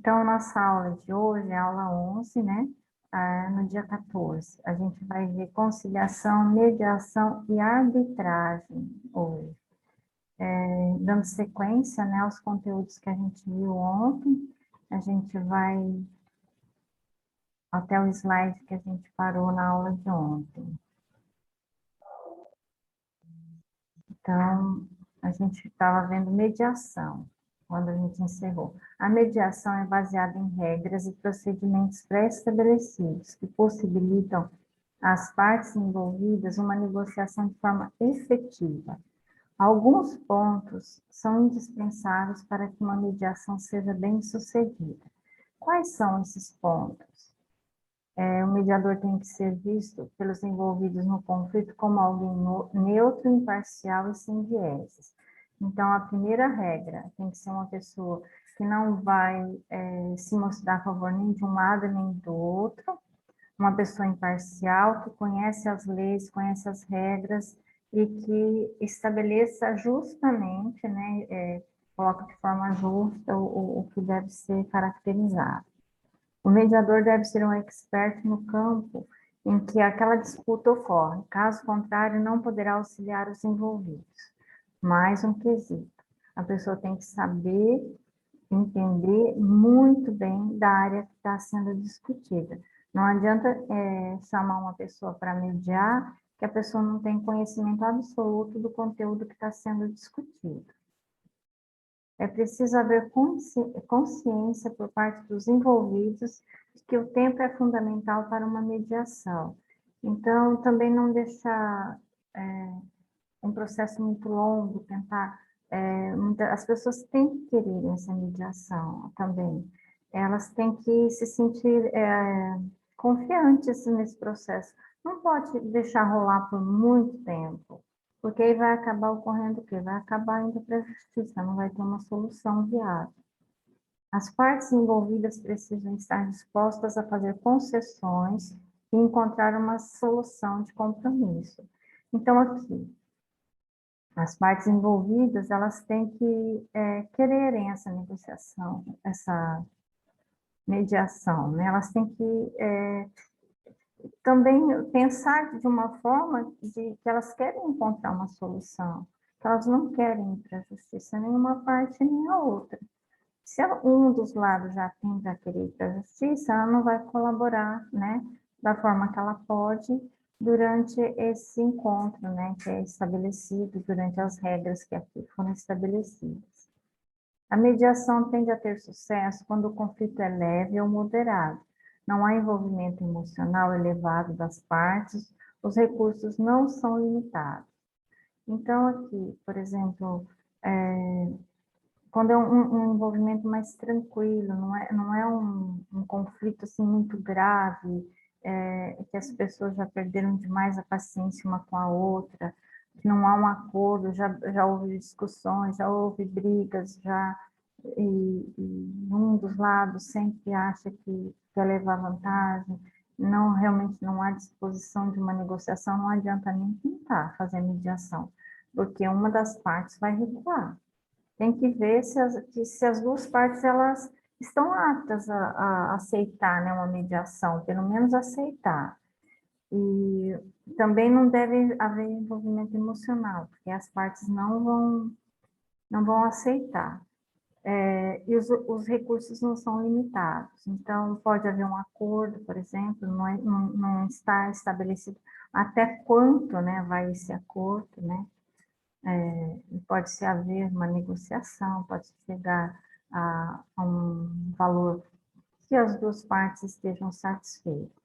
Então, nossa aula de hoje é a aula 11, né? No dia 14. A gente vai ver conciliação, mediação e arbitragem hoje. Dando sequência, né, aos conteúdos que a gente viu ontem, a gente vai até o slide que a gente parou na aula de ontem. Então, a gente estava vendo mediação, quando a gente encerrou. A mediação é baseada em regras e procedimentos pré-estabelecidos, que possibilitam às partes envolvidas uma negociação de forma efetiva. Alguns pontos são indispensáveis para que uma mediação seja bem-sucedida. Quais são esses pontos? O mediador tem que ser visto pelos envolvidos no conflito como alguém neutro, imparcial e sem vieses. Então, a primeira regra tem que ser uma pessoa que não vai se mostrar a favor nem de um lado nem do outro, uma pessoa imparcial que conhece as leis, conhece as regras e que estabeleça justamente, né, coloca de forma justa o que deve ser caracterizado. O mediador deve ser um expert no campo em que aquela disputa ocorre, caso contrário, não poderá auxiliar os envolvidos. Mais um quesito: a pessoa tem que saber entender muito bem da área que está sendo discutida. Não adianta chamar uma pessoa para mediar que a pessoa não tem conhecimento absoluto do conteúdo que está sendo discutido. É preciso haver consciência por parte dos envolvidos de que o tempo é fundamental para uma mediação. Então, também não deixar um processo muito longo, tentar... as pessoas têm que querer essa mediação também. Elas têm que se sentir confiantes nesse processo. Não pode deixar rolar por muito tempo, porque aí vai acabar ocorrendo o quê? Vai acabar indo para a justiça, não vai ter uma solução viável. As partes envolvidas precisam estar dispostas a fazer concessões e encontrar uma solução de compromisso. Então, aqui, as partes envolvidas, elas têm que quererem essa negociação, essa mediação, né? Elas têm que também pensar de uma forma de que elas querem encontrar uma solução, que elas não querem ir para a justiça, nem uma parte nem a outra. Se um dos lados já tende a querer ir para a justiça, ela não vai colaborar, né, da forma que ela pode durante esse encontro, né, que é estabelecido durante as regras que aqui foram estabelecidas. A mediação tende a ter sucesso quando o conflito é leve ou moderado. Não há envolvimento emocional elevado das partes, os recursos não são limitados. Então, aqui, por exemplo, quando é um envolvimento mais tranquilo, não é um conflito assim, muito grave, que as pessoas já perderam demais a paciência uma com a outra, que não há um acordo, já houve discussões, já houve brigas, e um dos lados sempre acha que quer levar vantagem, realmente não há disposição de uma negociação, não adianta nem tentar fazer mediação, porque uma das partes vai recuar. Tem que ver se as duas partes elas estão aptas a aceitar, né, uma mediação, pelo menos aceitar. E também não deve haver envolvimento emocional, porque as partes não vão aceitar. E os recursos não são limitados. Então, pode haver um acordo, por exemplo, não está estabelecido até quanto, né, vai esse acordo, né? Pode-se haver uma negociação, pode chegar a um valor que as duas partes estejam satisfeitas.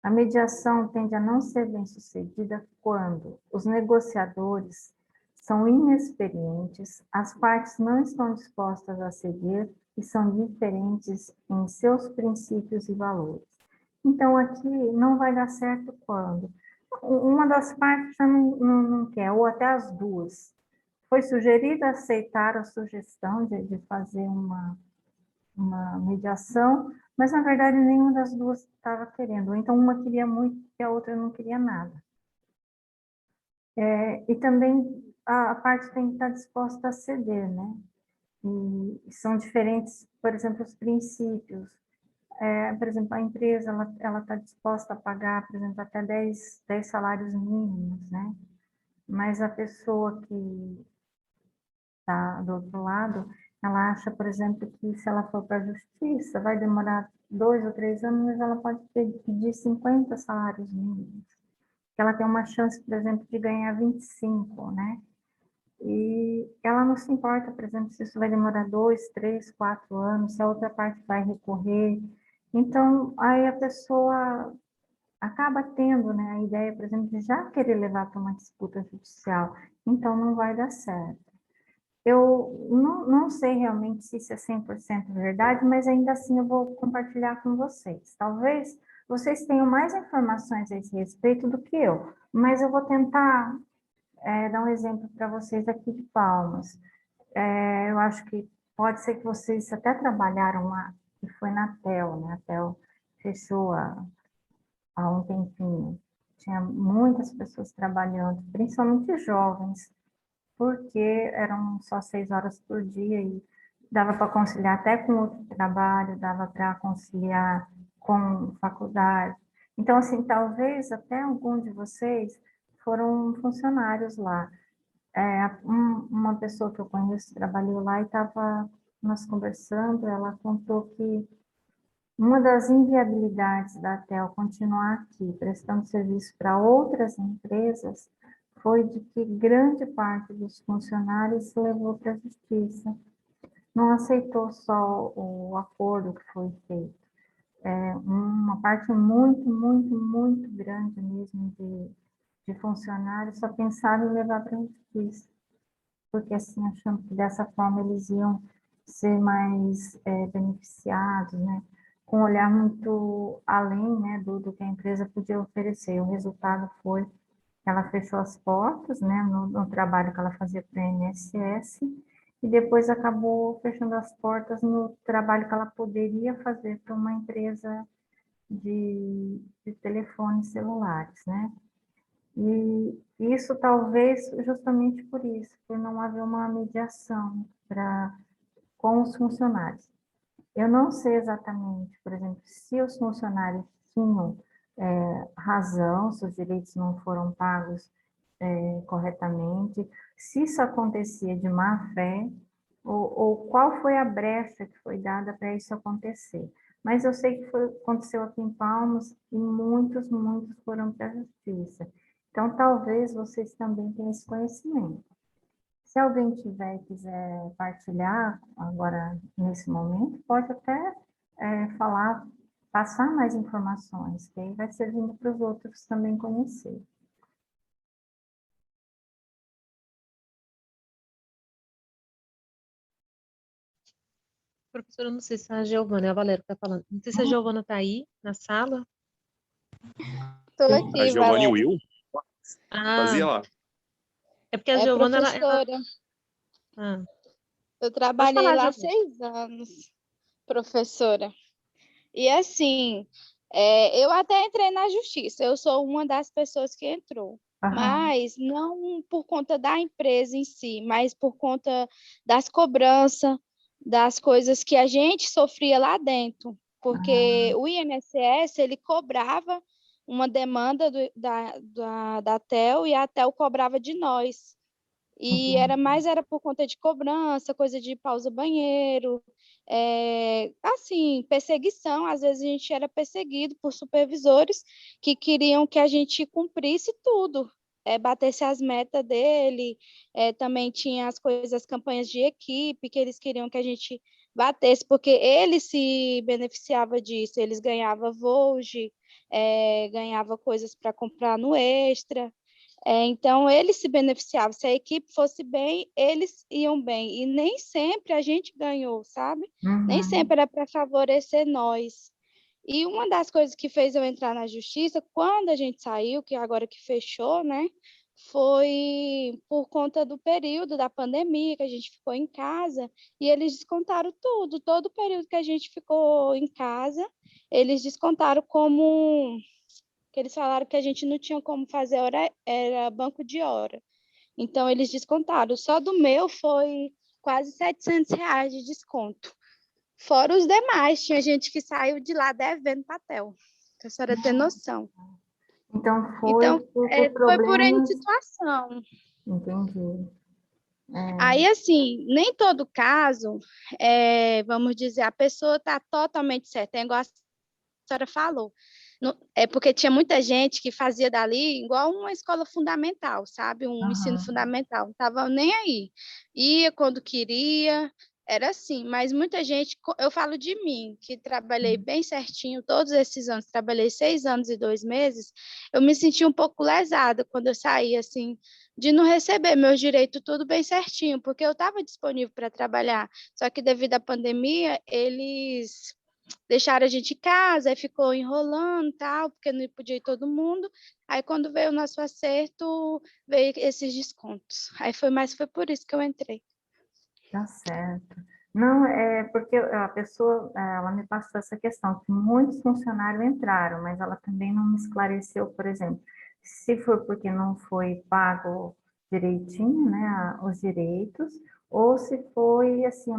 A mediação tende a não ser bem-sucedida quando os negociadores são inexperientes, as partes não estão dispostas a ceder e são diferentes em seus princípios e valores. Então, aqui não vai dar certo quando uma das partes já não quer, ou até as duas. Foi sugerido aceitar a sugestão de fazer uma mediação, mas na verdade nenhuma das duas estava querendo. Então uma queria muito e a outra não queria nada. E também a parte tem que estar disposta a ceder, né? E são diferentes, por exemplo, os princípios. Por exemplo, a empresa ela está disposta a pagar, por exemplo, até 10 salários mínimos, né? Mas a pessoa que está do outro lado, ela acha, por exemplo, que se ela for para a justiça, vai demorar 2 ou 3 anos, mas ela pode pedir 50 salários mínimos. Que ela tem uma chance, por exemplo, de ganhar 25, né? E ela não se importa, por exemplo, se isso vai demorar 2, 3, 4 anos, se a outra parte vai recorrer. Então, aí a pessoa acaba tendo, né, a ideia, por exemplo, de já querer levar para uma disputa judicial. Então, não vai dar certo. Eu não sei realmente se isso é 100% verdade, mas ainda assim eu vou compartilhar com vocês. Talvez vocês tenham mais informações a esse respeito do que eu, mas eu vou tentar dar um exemplo para vocês aqui de Palmas. Eu acho que pode ser que vocês até trabalharam lá, que foi na TEL, né? A TEL fechou há um tempinho. Tinha muitas pessoas trabalhando, principalmente jovens, porque eram só 6 horas por dia e dava para conciliar até com outro trabalho, dava para conciliar com faculdade. Então, assim, talvez até algum de vocês foram funcionários lá. Uma pessoa que eu conheço trabalhou lá e estava nós conversando, ela contou que uma das inviabilidades da TEL continuar aqui, prestando serviço para outras empresas, foi de que grande parte dos funcionários se levou para a justiça. Não aceitou só o acordo que foi feito. Uma parte muito, muito, muito grande mesmo de funcionários só pensava em levar para a justiça, porque assim, achando que dessa forma eles iam ser mais beneficiados, né? Com um olhar muito além, né, do que a empresa podia oferecer. O resultado foi que ela fechou as portas, né, no trabalho que ela fazia para o INSS, e depois acabou fechando as portas no trabalho que ela poderia fazer para uma empresa de telefones celulares, né? E isso talvez justamente por isso, por não haver uma mediação com os funcionários. Eu não sei exatamente, por exemplo, se os funcionários tinham razão, se os direitos não foram pagos corretamente, se isso acontecia de má fé, ou qual foi a brecha que foi dada para isso acontecer. Mas eu sei que aconteceu aqui em Palmas e muitos, muitos foram para a justiça. Então, talvez vocês também tenham esse conhecimento. Se alguém tiver e quiser partilhar agora, nesse momento, pode até falar, passar mais informações, que aí vai servindo para os outros também conhecer. Professora, não sei se a Giovana, é a Valéria que está falando. Não sei se a Giovana está aí na sala. Estou A aqui, Giovanni Valéria. Will Ah, fazia lá. é porque a Giovana, Professora, eu pode trabalhei falar, lá Giovana. 6 anos, professora. E assim, eu até entrei na justiça, eu sou uma das pessoas que entrou. Aham. Mas não por conta da empresa em si, mas por conta das cobranças, das coisas que a gente sofria lá dentro. Porque o INSS, ele cobrava uma demanda da TEL e a TEL cobrava de nós. E era por conta de cobrança, coisa de pausa banheiro, assim, perseguição. Às vezes a gente era perseguido por supervisores que queriam que a gente cumprisse tudo, batesse as metas dele. Também tinha as coisas, as campanhas de equipe, que eles queriam que a gente batesse, porque ele se beneficiava disso, eles ganhavam Vogue, ganhava coisas para comprar no Extra. Então, eles se beneficiavam. Se a equipe fosse bem, eles iam bem. E nem sempre a gente ganhou, sabe? Nem Uhum. sempre era para favorecer nós. E uma das coisas que fez eu entrar na justiça, quando a gente saiu, que agora que fechou, né? Foi por conta do período da pandemia, que a gente ficou em casa, e eles descontaram tudo, todo o período que a gente ficou em casa, eles descontaram como que eles falaram que a gente não tinha como fazer hora, era banco de hora. Então, eles descontaram. Só do meu foi quase R$ 700 de desconto. Fora os demais, tinha gente que saiu de lá devendo papel. Para a senhora ter noção. Então, foi Então, por foi por N problemas... situação. Entendi. Aí, assim, nem todo caso, vamos dizer, a pessoa está totalmente certa, é igual a senhora falou. É porque tinha muita gente que fazia dali igual uma escola fundamental, sabe? Um ensino Aham. fundamental, não estava nem aí. Ia quando queria, era assim. Mas muita gente, eu falo de mim, que trabalhei bem certinho todos esses anos, trabalhei 6 anos e 2 meses, eu me senti um pouco lesada quando eu saí, assim, de não receber meus direitos tudo bem certinho, porque eu estava disponível para trabalhar. Só que devido à pandemia, eles deixaram a gente em casa, aí ficou enrolando tal, porque não podia ir todo mundo. Aí quando veio o nosso acerto, veio esses descontos. Aí foi por isso que eu entrei. Tá certo. Não, é porque a pessoa, ela me passou essa questão, que muitos funcionários entraram, mas ela também não me esclareceu, por exemplo, se foi porque não foi pago direitinho, né, os direitos, ou se foi, assim,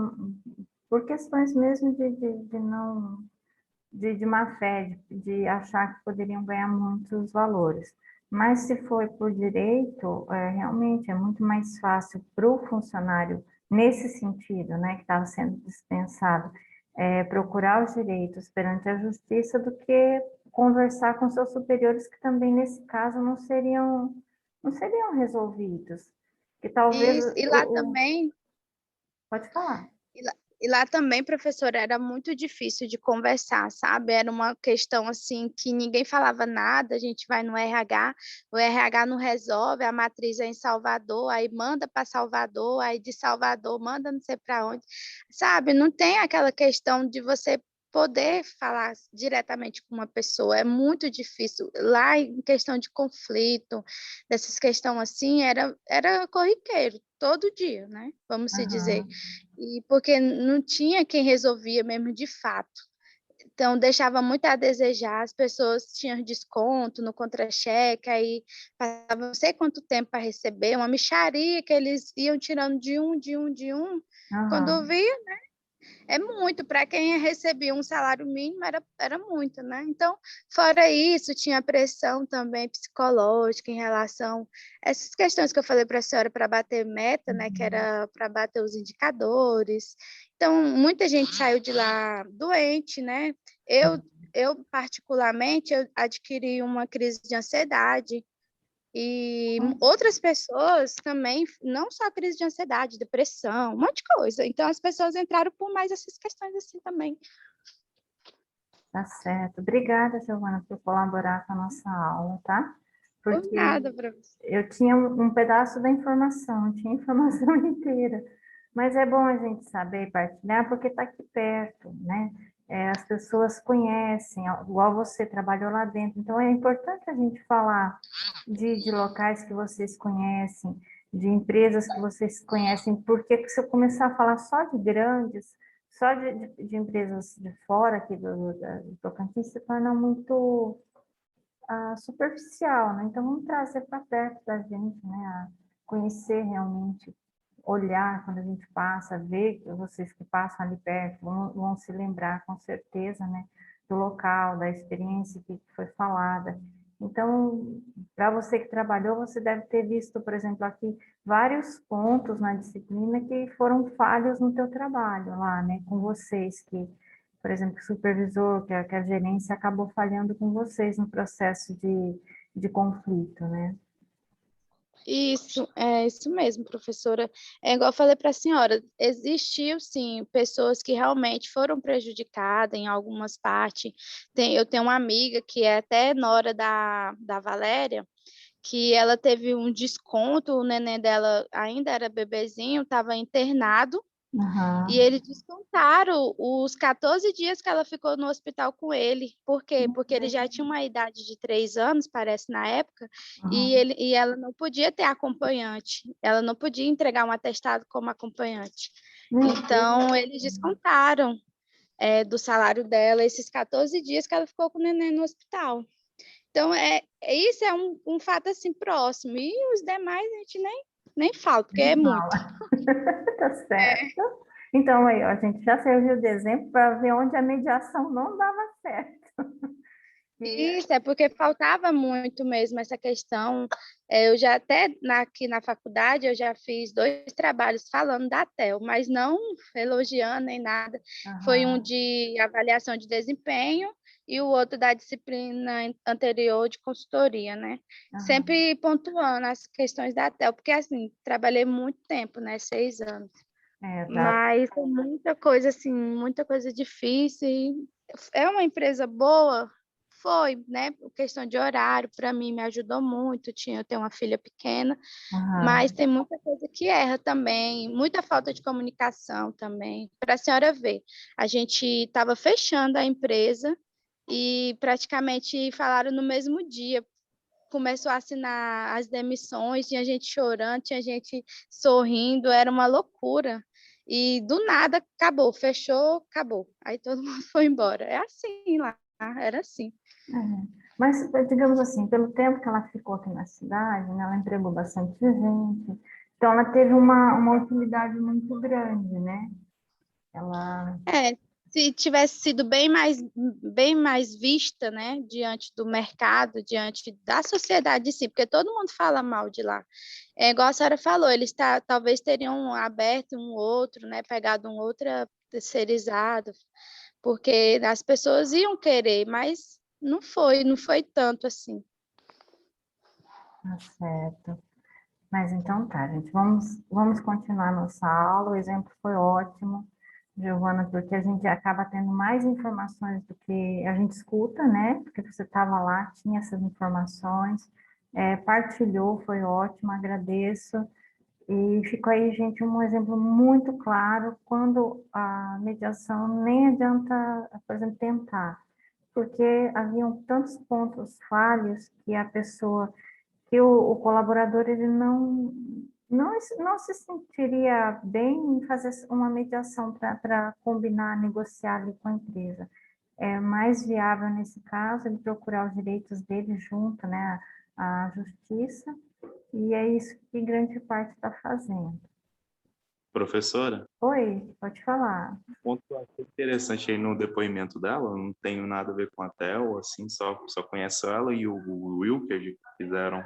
por questões mesmo de não, de má fé, de achar que poderiam ganhar muitos valores. Mas se foi por direito, realmente é muito mais fácil para o funcionário, nesse sentido, né, que estava sendo dispensado, procurar os direitos perante a justiça do que conversar com seus superiores, que também, nesse caso, não seriam resolvidos. Que talvez E lá também, Pode falar. E lá também, professora, era muito difícil de conversar, sabe? Era uma questão assim que ninguém falava nada, a gente vai no RH, o RH não resolve, a matriz é em Salvador, aí manda para Salvador, aí de Salvador manda não sei para onde, sabe? Não tem aquela questão de você poder falar diretamente com uma pessoa, é muito difícil. Lá, em questão de conflito, dessas questões assim, era corriqueiro, todo dia, né? Vamos se dizer. Aham. E porque não tinha quem resolvia mesmo de fato. Então, deixava muito a desejar, as pessoas tinham desconto no contra-cheque, aí passava não sei quanto tempo para receber, uma mixaria que eles iam tirando de um. Quando eu Aham. via, é muito, para quem recebia um salário mínimo, era muito, né? Então, fora isso, tinha pressão também psicológica em relação a essas questões que eu falei para a senhora para bater meta, né? Que Uhum. era para bater os indicadores. Então, muita gente saiu de lá doente, né? Eu particularmente, eu adquiri uma crise de ansiedade, e outras pessoas também, não só crise de ansiedade, depressão, um monte de coisa. Então, as pessoas entraram por mais essas questões assim também. Tá certo. Obrigada, Giovana, por colaborar com a nossa aula, tá? Por Porque nada, professor. eu tinha um pedaço da informação, não tinha a informação inteira. Mas é bom a gente saber partilhar, porque está aqui perto, né? As pessoas conhecem, igual você trabalhou lá dentro. Então, é importante a gente falar de locais que vocês conhecem, de empresas que vocês conhecem, porque se eu começar a falar só de grandes, só de empresas de fora aqui do Tocantins, se torna muito superficial, né? Então, vamos trazer para perto da gente, né? A conhecer realmente, olhar quando a gente passa, ver que vocês que passam ali perto vão se lembrar com certeza, né? Do local, da experiência que foi falada. Então, para você que trabalhou, você deve ter visto, por exemplo, aqui vários pontos na disciplina que foram falhos no teu trabalho lá, né? Com vocês que por exemplo, o supervisor, que a gerência acabou falhando com vocês no processo de conflito, né? Isso, é isso mesmo, professora. É igual eu falei para a senhora, existiu sim pessoas que realmente foram prejudicadas em algumas partes. Eu tenho uma amiga que é até nora da Valéria, que ela teve um desconto, o neném dela ainda era bebezinho, estava internado, e Aham. eles descontaram os 14 dias que ela ficou no hospital com ele. Por quê? Porque ele já tinha uma idade de 3 anos, parece, na época, Aham. e ela não podia ter acompanhante, ela não podia entregar um atestado como acompanhante. Meu Deus. Então, eles descontaram do salário dela esses 14 dias que ela ficou com o neném no hospital. Então, isso é um fato assim próximo. E os demais a gente nem nem falo, porque é muito. Tá certo. Então, aí, ó, a gente já serviu de exemplo para ver onde a mediação não dava certo. E- Isso, é porque faltava muito mesmo essa questão. Eu já até aqui na faculdade eu já fiz 2 trabalhos falando da TEL, mas não elogiando nem nada. Foi um Aham, de avaliação de desempenho e o outro da disciplina anterior de consultoria, né? aham. Sempre pontuando as questões da TEL, porque assim, trabalhei muito tempo, né? 6 anos. É, dá. Mas tem muita coisa assim, muita coisa difícil. E é uma empresa boa? Foi, né? Questão de horário, para mim, me ajudou muito. Eu tenho uma filha pequena, mas Aham. tem muita coisa que erra também, muita falta de comunicação também. Para a senhora ver, a gente estava fechando a empresa e praticamente falaram no mesmo dia. Começou a assinar as demissões, tinha gente chorando, tinha gente sorrindo, era uma loucura. E do nada acabou, fechou, acabou. Aí todo mundo foi embora. É assim lá, era assim. É. Mas, digamos assim, pelo tempo que ela ficou aqui na cidade, né, ela empregou bastante gente, então ela teve uma utilidade muito grande, né? Ela, É, se tivesse sido bem mais vista, né, diante do mercado, diante da sociedade em si, porque todo mundo fala mal de lá. É igual a senhora falou, eles talvez teriam aberto um outro, né, pegado um outro terceirizado, porque as pessoas iam querer, mas não foi tanto assim. tá certo. Mas então tá, gente, vamos continuar nossa aula, o exemplo foi ótimo, Giovana, porque a gente acaba tendo mais informações do que a gente escuta, né? Porque você estava lá, tinha essas informações, partilhou, foi ótimo, agradeço. E ficou aí, gente, um exemplo muito claro quando a mediação nem adianta, por exemplo, tentar, porque haviam tantos pontos falhos que a pessoa, que o colaborador, ele não se sentiria bem em fazer uma mediação para combinar, negociar ali com a empresa. É mais viável, nesse caso, ele procurar os direitos dele junto, né, à justiça, e é isso que grande parte está fazendo. Professora, Oi, pode falar. um ponto que eu achei interessante aí no depoimento dela, eu não tenho nada a ver com a Theo, assim, só conheço ela e o Will, que fizeram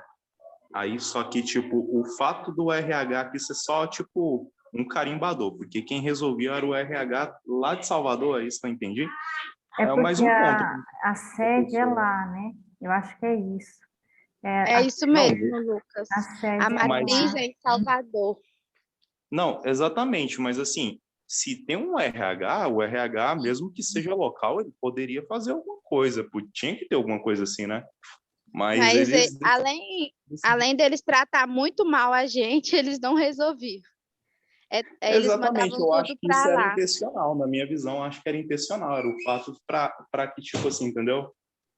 aí, só que, tipo, o fato do RH aqui ser só, tipo, um carimbador, porque quem resolvia era o RH lá de Salvador, é isso que eu entendi? É É mais porque um ponto, a sede é professora. lá, né? Eu acho que é isso. É, É isso Não, mesmo, a Lucas. A sede é matriz mas lá. é em Salvador. não, exatamente, mas assim, se tem um RH, o RH, mesmo que seja local, ele poderia fazer alguma coisa, tinha que ter alguma coisa assim, né? Mas Mas eles além deles tratar muito mal a gente, eles não resolviam. Eles exatamente, mandavam eu acho tudo que isso para era lá. intencional, na minha visão, acho que era intencional, era o fato para que, tipo assim, entendeu?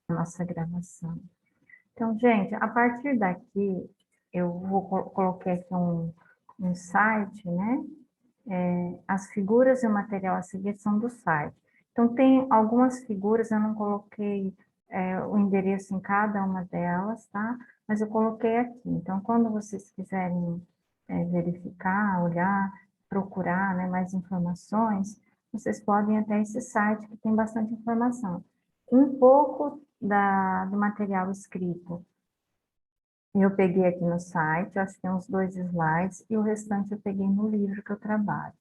Nossa gravação. Então, gente, a partir daqui, eu coloquei aqui um site, né? As figuras e o material a seguir são do site. Então, tem algumas figuras, eu não coloquei o endereço em cada uma delas, tá? Mas eu coloquei aqui. Então, quando vocês quiserem verificar, olhar, procurar, né, mais informações, vocês podem ir até esse site que tem bastante informação. Um pouco do material escrito eu peguei aqui no site, acho que tem uns 2 slides, e o restante eu peguei no livro que eu trabalho.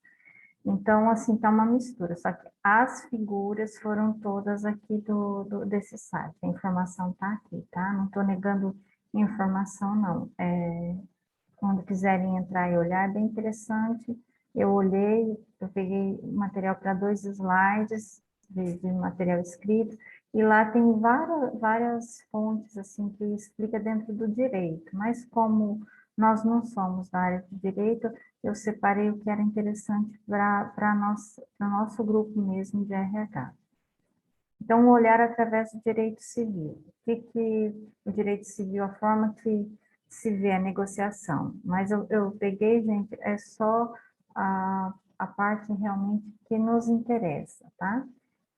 Então, assim, tá uma mistura, só que as figuras foram todas aqui desse site, a informação tá aqui, tá? Não estou negando informação, não. Quando quiserem entrar e olhar, é bem interessante. Eu olhei, eu peguei material para 2 slides de material escrito, e lá tem várias fontes assim que explica dentro do direito, mas como nós não somos da área de direito, eu separei o que era interessante para o nosso grupo mesmo de RH. Então, o olhar através do direito civil. Que o direito civil, a forma que se vê a negociação. Mas eu peguei, gente, é só a parte realmente que nos interessa, tá?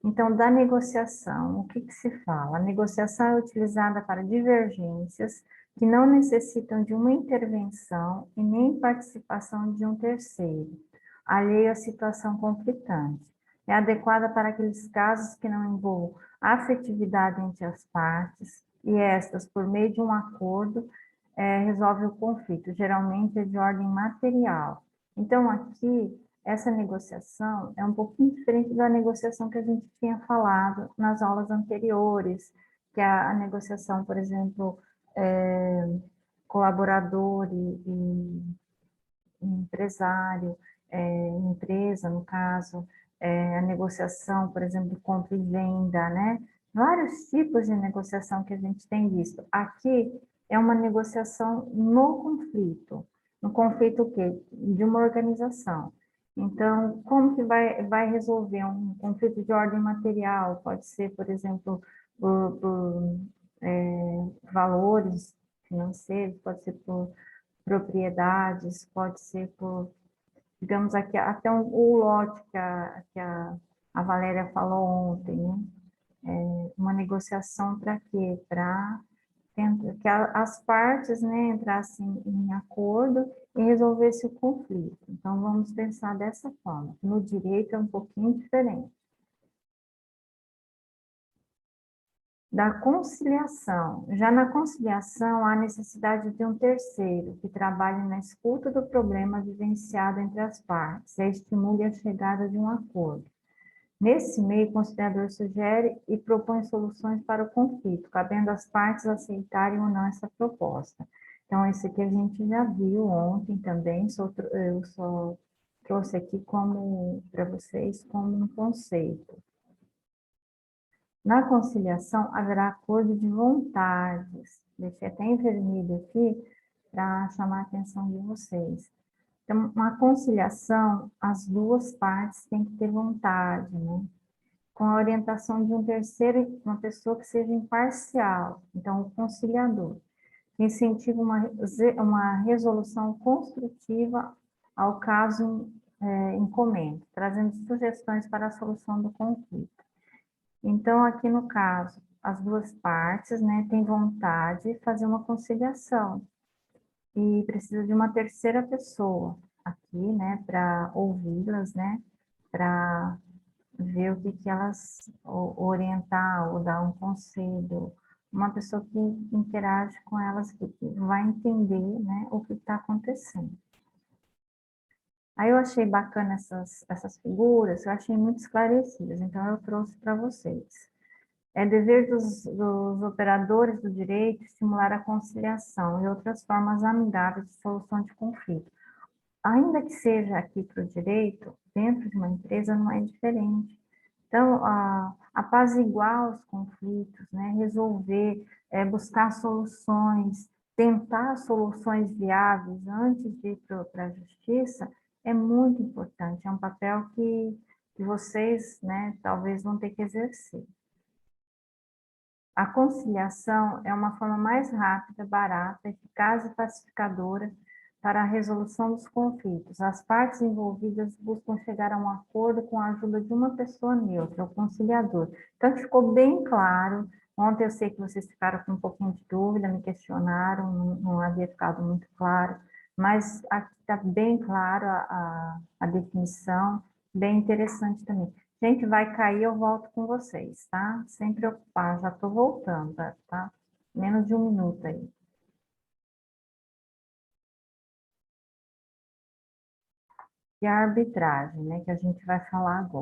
Então, da negociação, o que se fala? A negociação é utilizada para divergências que não necessitam de uma intervenção e nem participação de um terceiro, alheio à situação conflitante. É adequada para aqueles casos que não envolvam afetividade entre as partes e estas, por meio de um acordo, resolve o conflito, geralmente é de ordem material. Então, aqui, essa negociação é um pouquinho diferente da negociação que a gente tinha falado nas aulas anteriores, que é a negociação, por exemplo, colaborador e empresário, empresa, no caso, a negociação, por exemplo, compra e venda, né? Vários tipos de negociação que a gente tem visto. Aqui é uma negociação no conflito o quê? De uma organização. Então, como que vai resolver um conflito de ordem material? Pode ser, por exemplo, por valores financeiros, pode ser por propriedades, pode ser por, digamos, aqui, até o lote que a Valéria falou ontem, né? Uma negociação para quê? Para que as partes, né, entrassem em acordo e resolvesse o conflito. Então, vamos pensar dessa forma. No direito é um pouquinho diferente. Da conciliação. Já na conciliação, há necessidade de um terceiro que trabalhe na escuta do problema vivenciado entre as partes e estimule a chegada de um acordo. Nesse meio, o conciliador sugere e propõe soluções para o conflito, cabendo às partes aceitarem ou não essa proposta. Então, esse aqui a gente já viu ontem também, eu só trouxe aqui para vocês como um conceito. Na conciliação, haverá acordo de vontades. Deixei até em vermelho aqui para chamar a atenção de vocês. Então, uma conciliação, as duas partes têm que ter vontade, né? Com a orientação de um terceiro, uma pessoa que seja imparcial. Então, o conciliador, que incentiva uma resolução construtiva ao caso em comento, trazendo sugestões para a solução do conflito. Então, aqui no caso, as duas partes, né, têm vontade de fazer uma conciliação e precisa de uma terceira pessoa aqui, né, para ouvi-las, né, para ver o que elas orientar ou dar um conselho, uma pessoa que interage com elas, que vai entender, né, o que está acontecendo. Aí eu achei bacana essas figuras, eu achei muito esclarecidas, então eu trouxe para vocês. É dever dos operadores do direito estimular a conciliação e outras formas amigáveis de solução de conflito. Ainda que seja aqui para o direito, dentro de uma empresa não é diferente. Então, apaziguar os conflitos, né, resolver, buscar soluções, tentar soluções viáveis antes de ir para a justiça, é muito importante, é um papel que vocês, né, talvez vão ter que exercer. A conciliação é uma forma mais rápida, barata, eficaz e pacificadora para a resolução dos conflitos. As partes envolvidas buscam chegar a um acordo com a ajuda de uma pessoa neutra, o conciliador. Então, ficou bem claro. Ontem eu sei que vocês ficaram com um pouquinho de dúvida, me questionaram, não havia ficado muito claro, mas aqui está bem claro a definição, bem interessante também. Gente, vai cair, eu volto com vocês, tá? Sem preocupar, já estou voltando, tá? Menos de um minuto aí. E a arbitragem, né, que a gente vai falar agora.